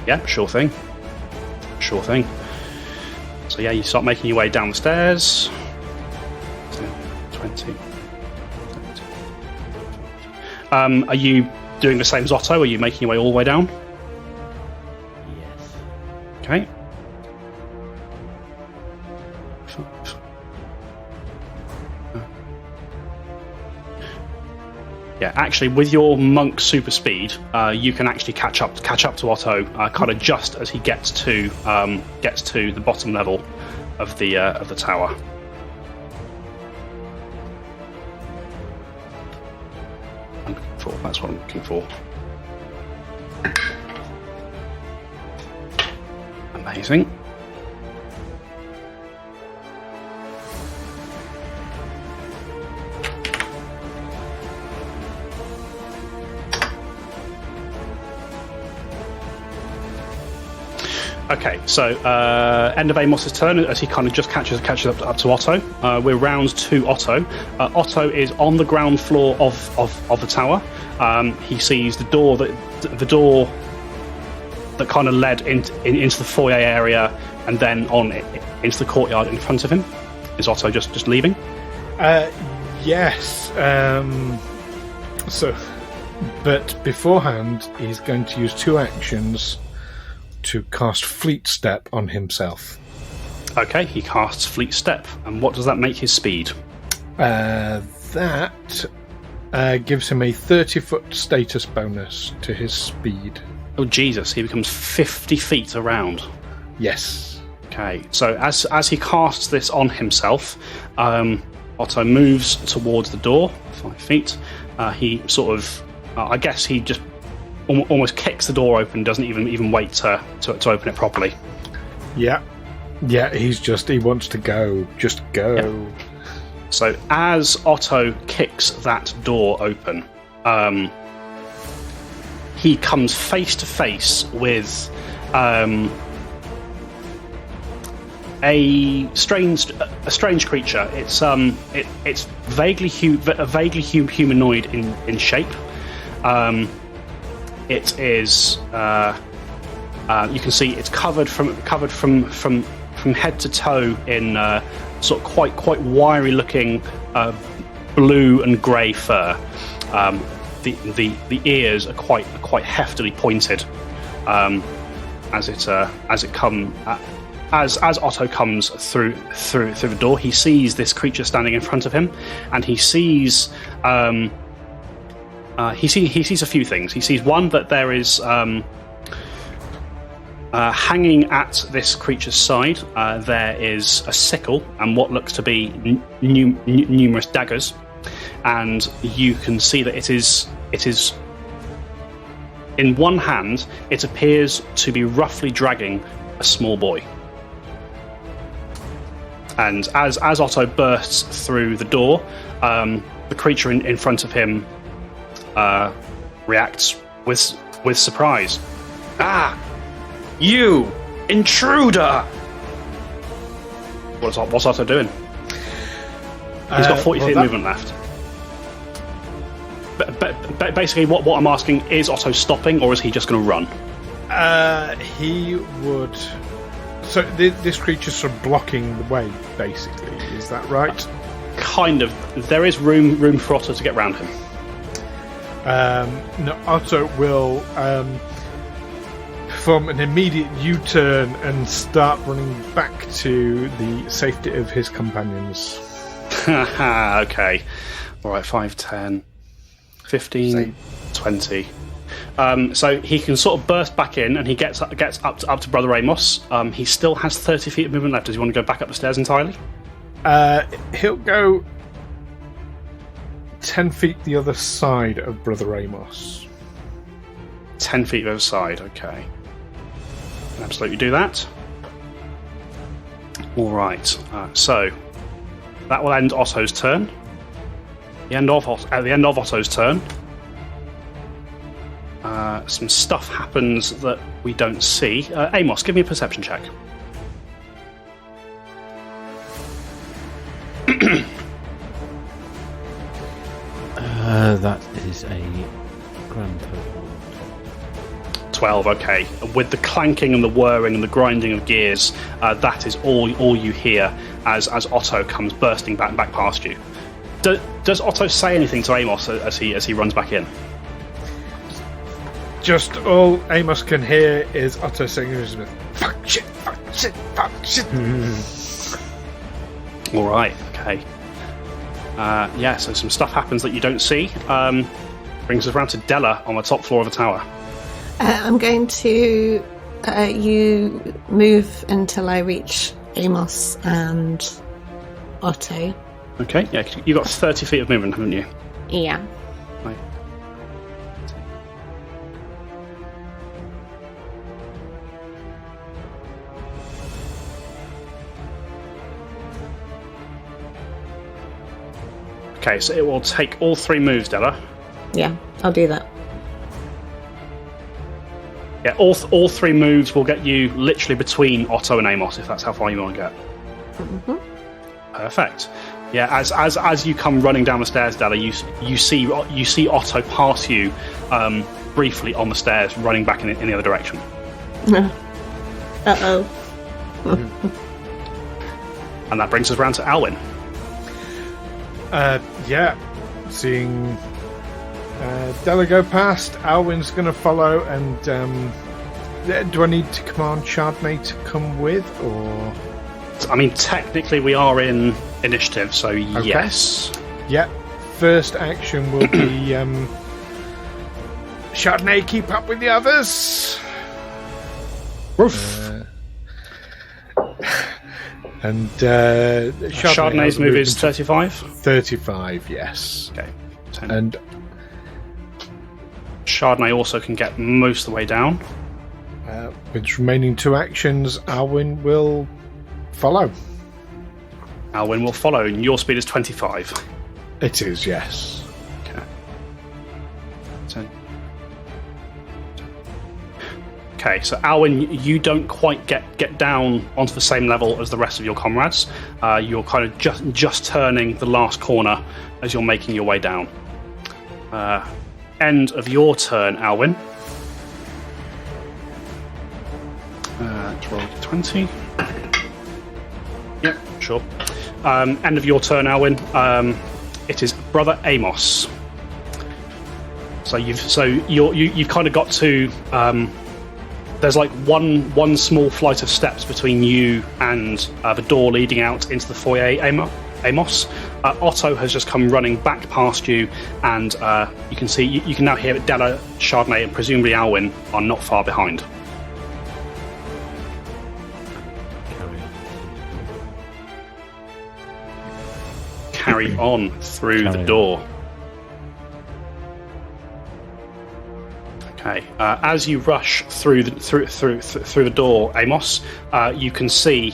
Yeah, sure thing. Sure thing. So yeah, you start making your way down the stairs. 20. Are you doing the same as Otto? Are you making your way all the way down? Yes. Okay. Yeah, actually, with your monk super speed, you can actually catch up to Otto, kind of just as he gets to the bottom level of the tower. That's what I'm looking for. Amazing. Okay, so end of Amos's turn as he kind of just catches up to Otto. We're round to Otto. Otto is on the ground floor of the tower. He sees the door that kind of led into the foyer area, and then on into the courtyard in front of him. Is Otto just leaving? Yes. But beforehand, he's going to use 2 actions to cast Fleet Step on himself. Okay, he casts Fleet Step, and what does that make his speed? That gives him a 30-foot status bonus to his speed. Oh Jesus, he becomes 50 feet around. Yes. Okay, so as he casts this on himself, Otto moves towards the door, 5 feet. He sort of, I guess he just almost kicks the door open, doesn't even wait to open it properly. Yeah, he wants to go. Just go. Yeah. So as Otto kicks that door open, he comes face to face with a strange creature. It's vaguely humanoid in shape. It is. You can see it's covered from head to toe in sort of quite wiry looking blue and grey fur. The ears are quite heftily pointed as Otto comes through the door. He sees this creature standing in front of him, and he sees he sees a few things. He sees one, that there is hanging at this creature's side there is a sickle and what looks to be numerous daggers, and you can see that it is in one hand it appears to be roughly dragging a small boy. And as Otto bursts through the door, the creature in front of him reacts with surprise. Ah! You! Intruder! What's Otto doing? He's got 40 feet of movement left. But basically, what I'm asking, is Otto stopping, or is he just going to run? He would... So this creature's sort of blocking the way, basically. Is that right? Kind of. There is room for Otto to get round him. No, Otto will perform an immediate U-turn and start running back to the safety of his companions. Okay. Alright, 5, 10, 15, 20. So he can sort of burst back in, and he gets up to Brother Amos. He still has 30 feet of movement left. Does he want to go back up the stairs entirely? He'll go 10 feet the other side of Brother Amos. 10 feet the other side, okay. Can absolutely do that. Alright, so that will end Otto's turn. At the end of Otto's turn, some stuff happens that we don't see. Amos, give me a perception check. That is a grand total 12, okay. With the clanking and the whirring and the grinding of gears, that is all you hear as Otto comes bursting back past you. Does Otto say anything to Amos as he runs back in? Just all Amos can hear is Otto saying, "Fuck shit, fuck shit, fuck shit." All right, okay. Yeah, so some stuff happens that you don't see. Brings us around to Della on the top floor of the tower. I'm going to you move until I reach Amos and Otto. Okay, yeah, you've got 30 feet of movement, haven't you? Yeah. Right. Okay, so it will take all 3 moves, Della. Yeah, I'll do that. Yeah, all 3 moves will get you literally between Otto and Amos, if that's how far you want to get. Mm-hmm. Perfect. Yeah, as you come running down the stairs, Della, you see Otto pass you briefly on the stairs, running back in the other direction. Uh-oh. And that brings us around to Alwyn. Yeah, seeing Della go past, Alwyn's going to follow, and do I need to command Chardonnay to come with, or...? I mean, technically we are in initiative, so okay. Yes. Yeah, first action will be Chardonnay, keep up with the others. And Chardonnay's move is 35? 35, yes. Okay. 10. And Chardonnay also can get most of the way down. With its remaining 2 actions, Alwyn will follow. Alwyn will follow, and your speed is 25. It is, yes. Okay. 10. Okay, so Alwyn, you don't quite get down onto the same level as the rest of your comrades. You're kind of just turning the last corner as you're making your way down. End of your turn, Alwyn. 12, 20. Yep, sure. End of your turn, Alwyn. It is Brother Amos. So you've kind of got to. There's like one small flight of steps between you and the door leading out into the foyer, Amos. Otto has just come running back past you, and you can now hear that Della, Chardonnay, and presumably Alwyn are not far behind. Carry on through the door. Okay. As you rush through the door, Amos, you can see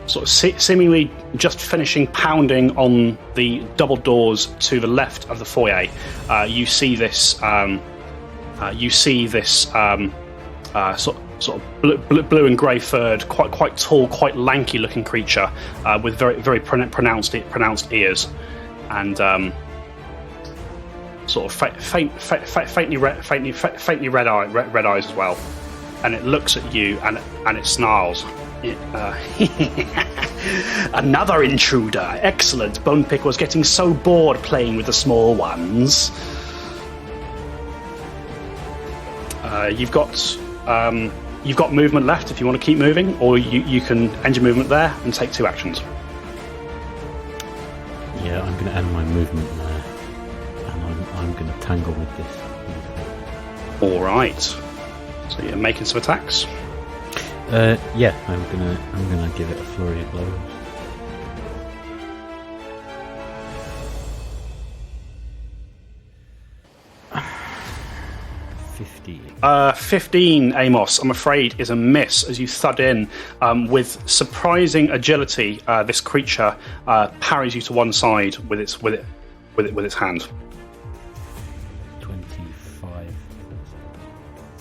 sort of seemingly just finishing pounding on the double doors to the left of the foyer. You see this. Sort of blue and grey furred, quite tall, quite lanky looking creature with very pronounced ears, and sort of faintly red eyes as well. And it looks at you and it snarls. Another intruder! Excellent. Bonepick was getting so bored playing with the small ones. You've got movement left if you want to keep moving, or you can end your movement there and take 2 actions. Yeah, I'm going to end my movement there, and I'm going to tangle with this. All right. So you're making some attacks. Yeah, I'm gonna give it a flurry of blows. 15, Amos, I'm afraid, is a miss as you thud in. With surprising agility, this creature parries you to one side with its hand. 25.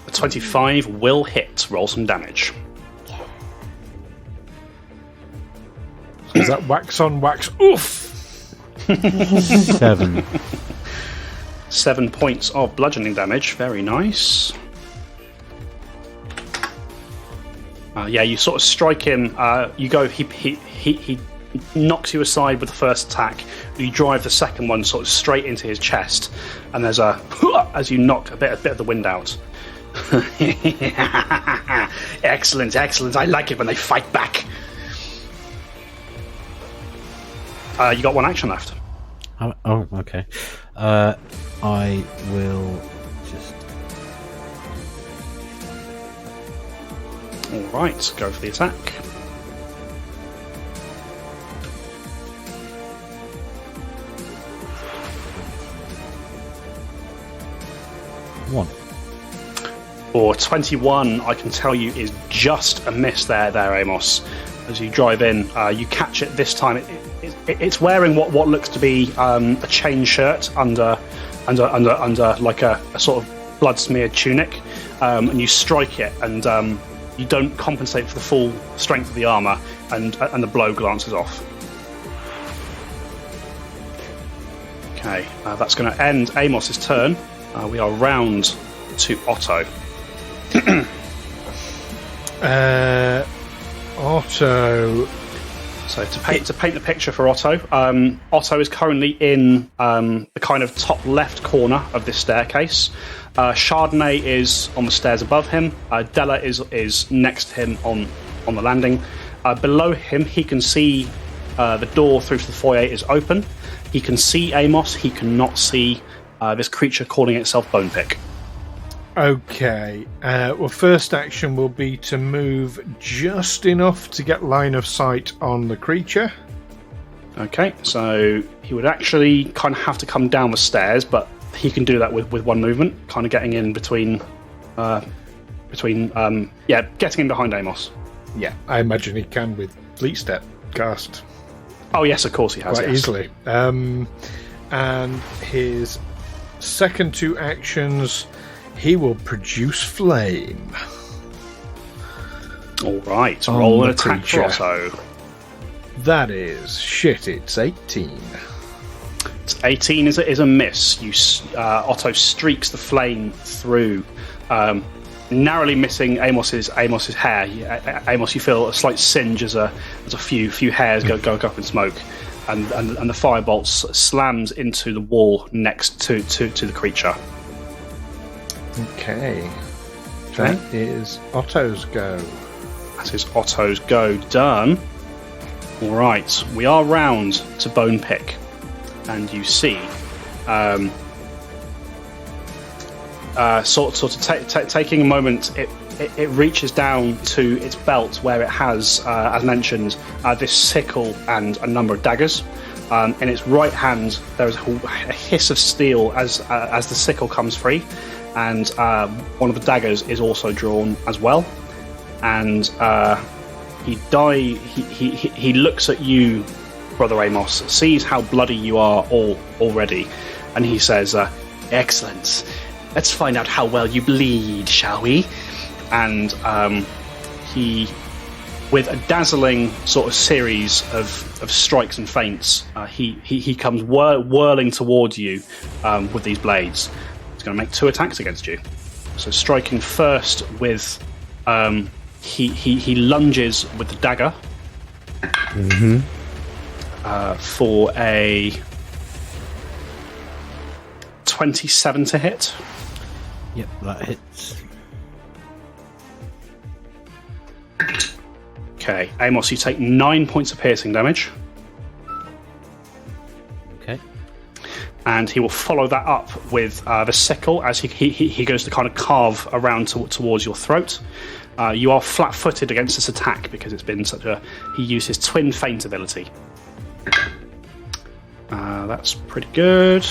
A 25 will hit. Roll some damage. Is that wax on wax? Oof! 7. 7 points of bludgeoning damage. Very nice. Yeah, you sort of strike him. You go. He knocks you aside with the first attack. You drive the second one sort of straight into his chest, and there's a as you knock a bit of the wind out. Excellent. I like it when they fight back. You got one action left. Oh, okay. I will just... Alright, go for the attack. One. Or 21, I can tell you, is just a miss there, Amos. As you drive in, you catch it this time. It's wearing what looks to be a chain shirt under like a sort of blood smeared tunic. and you strike it, and you don't compensate for the full strength of the armor, and the blow glances off. Okay, that's going to end Amos's turn. We are round to Otto. Otto. So to paint the picture for Otto, Otto is currently in the kind of top left corner of this staircase. Chardonnay is on the stairs above him. Della is next to him on the landing. Below him, he can see the door through to the foyer is open. He can see Amos. He cannot see this creature calling itself Bonepick. Okay. Well, first action will be to move just enough to get line of sight on the creature. Okay, so he would actually kind of have to come down the stairs, but he can do that with one movement, kind of getting in between getting in behind Amos. Yeah, I imagine he can with Fleet Step cast. Oh yes, of course he has. Quite easily. And his second two actions, he will produce flame. All right, roll an attack for Otto. That is shit. It's 18. 18 is a miss. Otto streaks the flame through, narrowly missing Amos's hair. Amos, you feel a slight singe as a few hairs go up in smoke, and the firebolt slams into the wall next to the creature. Okay, that is Otto's go. That is Otto's go. Done. All right, we are round to Bonepick. And you see, taking a moment, it reaches down to its belt where it has, as mentioned, this sickle and a number of daggers. In its right hand, there is a hiss of steel as the sickle comes free, and one of the daggers is also drawn as well. And he looks at you, Brother Amos, sees how bloody you are already, and he says, "Excellent. Let's find out how well you bleed, shall we?" And he, with a dazzling sort of series of strikes and feints, he comes whirling towards you with these blades. He's going to make 2 attacks against you. So striking first with, he lunges with the dagger. Mm-hmm. For a 27 to hit. Yep, that hits. Okay, Amos, you take 9 points of piercing damage. Okay. And he will follow that up with the sickle as he goes to kind of carve around towards your throat. You are flat-footed against this attack because it's been he used his twin feint ability. That's pretty good.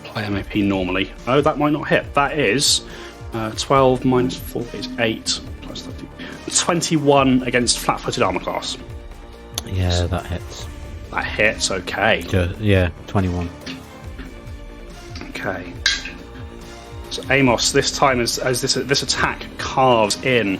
Play MAP normally. Oh, that might not hit. That is 12 minus 4 is 8 plus 30. 21 against flat-footed armor class. Yeah, that hits. That hits, okay. Yeah, 21. Okay. So Amos, this time as this attack carves in.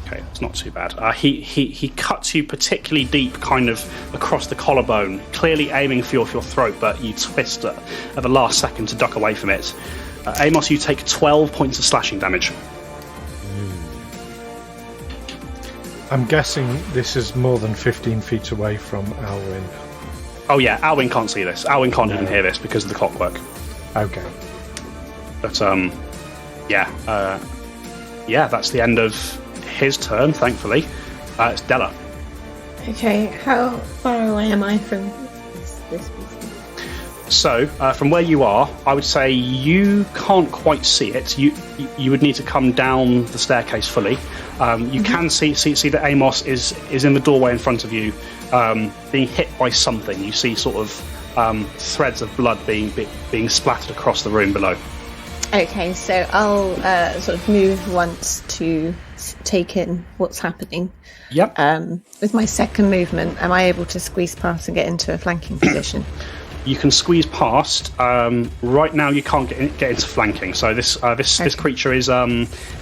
Okay, it's not too bad. He cuts you particularly deep, kind of across the collarbone, clearly aiming for your throat, but you twist at the last second to duck away from it. Amos, you take 12 points of slashing damage. I'm guessing this is more than 15 feet away from Alwyn. Oh yeah, Alwyn can't see this. Alwyn can't even hear this because of the clockwork. Okay. But that's the end of his turn, thankfully. It's Della. Okay, how far away am I from this beast? So, from where you are, I would say you can't quite see it. You would need to come down the staircase fully. You can see that Amos is in the doorway in front of you, being hit by something. You see sort of threads of blood being splattered across the room below. Okay, so I'll sort of move once to take in what's happening. Yep. With my second movement, am I able to squeeze past and get into a flanking position? you can squeeze past. Right now, you can't get into flanking. So this creature is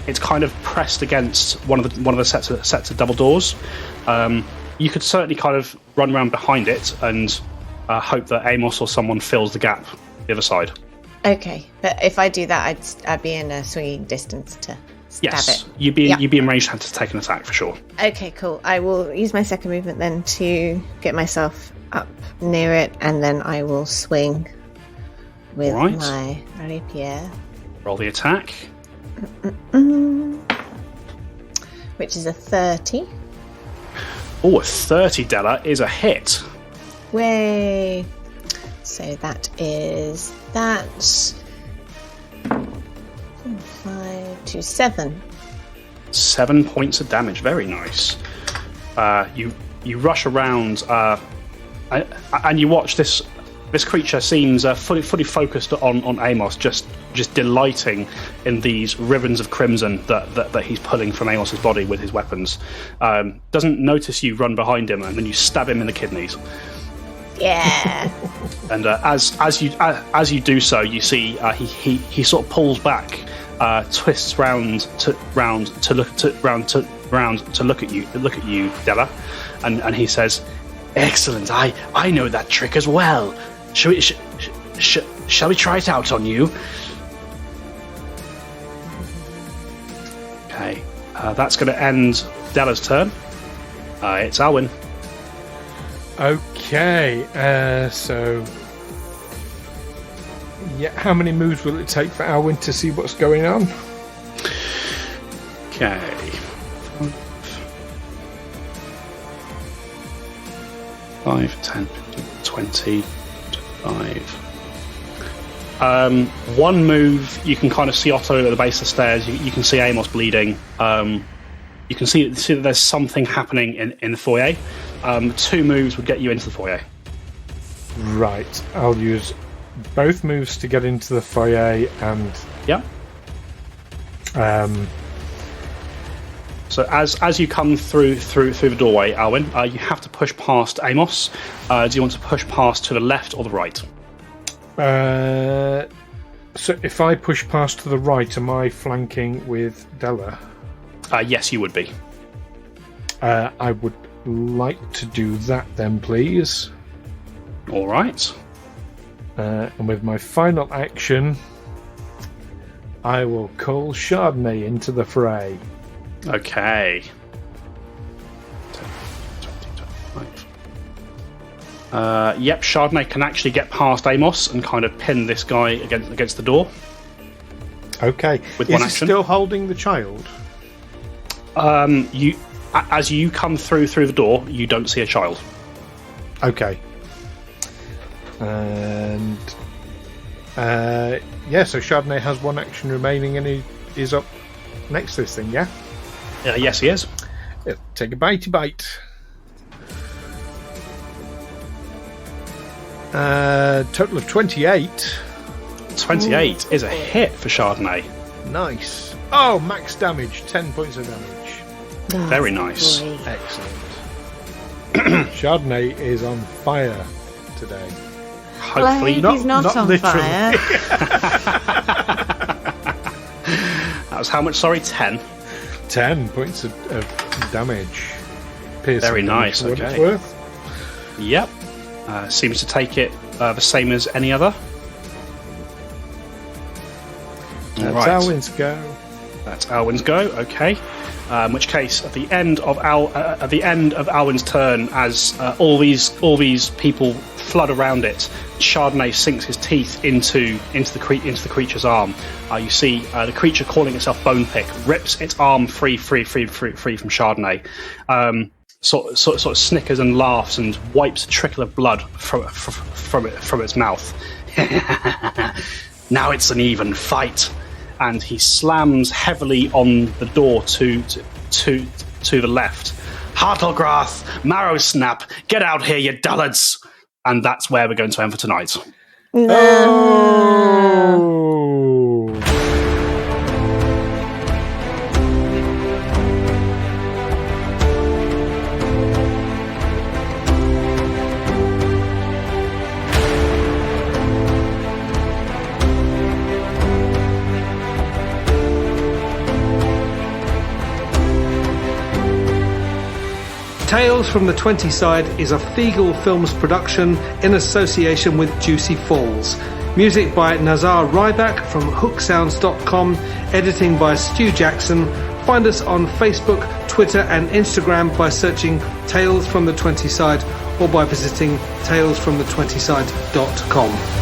it's kind of pressed against one of the sets of double doors. You could certainly kind of run around behind it and hope that Amos or someone fills the gap the other side. Okay, but if I do that, I'd be in a swinging distance to stab it. You'd be in range to take an attack for sure. Okay, cool. I will use my second movement then to get myself up near it, and then I will swing with my rapier. Roll the attack. Which is a 30. Oh, a 30, Della, is a hit. Way. So that is 5 to 7. 7 points of damage. Very nice. You rush around, and you watch this creature seems fully focused on Amos, just delighting in these ribbons of crimson that he's pulling from Amos's body with his weapons. Doesn't notice you run behind him, and then you stab him in the kidneys. Yeah. And as you do so, you see he sort of pulls back, twists round to look at you, Della, and he says, "Excellent! I know that trick as well. Shall we try it out on you?" Okay, that's going to end Della's turn. It's Alwyn. Okay, so how many moves will it take for Alwyn to see what's going on? Okay. 5, 10, 15, 20, 25. One move, you can kind of see Otto at the base of the stairs. You can see Amos bleeding. You can see that there's something happening in the foyer. 2 moves would get you into the foyer. Right. I'll use both moves to get into the foyer and... Yeah. So as you come through the doorway, Alwyn, you have to push past Amos. Do you want to push past to the left or the right? So if I push past to the right, am I flanking with Della? Yes, you would be. I would like to do that then, please. All right. And with my final action, I will call Chardonnay into the fray. Okay. 10, 20, 25. Yep, Chardonnay can actually get past Amos and kind of pin this guy against the door. Okay. With Is one he action. Still holding the child? As you come through the door, you don't see a child. Okay. And so Chardonnay has one action remaining, and he is up next to this thing. Yeah. Yes, he is. Yeah, take a bitey bite. Total of 28. 28 is a hit for Chardonnay. Nice. Oh, max damage, 10 points of damage. Oh, Very nice. boy. Excellent. Chardonnay is on fire today. Hopefully Well, I hope he's not on literally. fire. That was how much? Sorry, 10. 10 points of damage. Piercing Very damage nice, for what it's okay. worth. Yep. Seems to take it the same as any other. That's Right. Alwyn's go. That's Alwyn's go. Okay. In which case, at the end of Alwyn's turn, as all these people flood around it, Chardonnay sinks his teeth into the creature's arm. You see the creature, calling itself Bonepick, rips its arm free from Chardonnay. Sort of snickers and laughs and wipes a trickle of blood from its mouth. Now it's an even fight. And he slams heavily on the door to the left. Hartlegrath, Marrow Snap, get out here, you dullards! And that's where we're going to end for tonight. Oh! Tales from the 20 Side is a Feagle Films production in association with Juicy Falls. Music by Nazar Ryback from hooksounds.com. Editing by Stu Jackson. Find us on Facebook, Twitter and Instagram by searching Tales from the 20 Side or by visiting talesfromthe20side.com.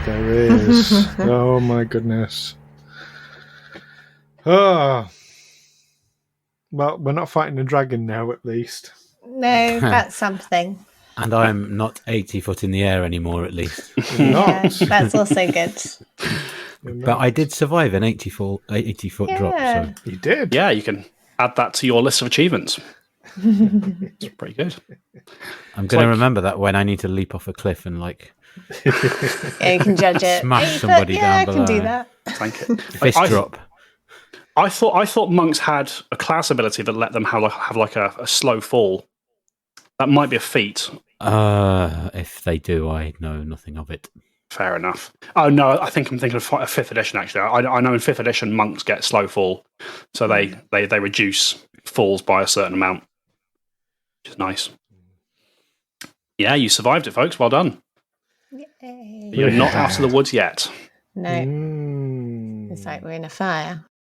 There is. Oh my goodness. Oh. Well, we're not fighting a dragon now, at least. No, that's something. And I'm not 80 foot in the air anymore, at least. Yeah, that's also good. But I did survive an 80 foot drop. So. You did? Yeah, you can add that to your list of achievements. It's pretty good. I'm going to remember that when I need to leap off a cliff and yeah, you can judge it. Smash somebody down below. I can do that. Thank you. Fist drop. I thought monks had a class ability that let them have a slow fall. That might be a feat. If they do, I know nothing of it. Fair enough. Oh no, I think I'm thinking of 5th edition actually. I know in 5th edition monks get slow fall, so they reduce falls by a certain amount, which is nice. Yeah, you survived it, folks. Well done. Yay. You're not out of the woods yet. No. It's like we're in a fire.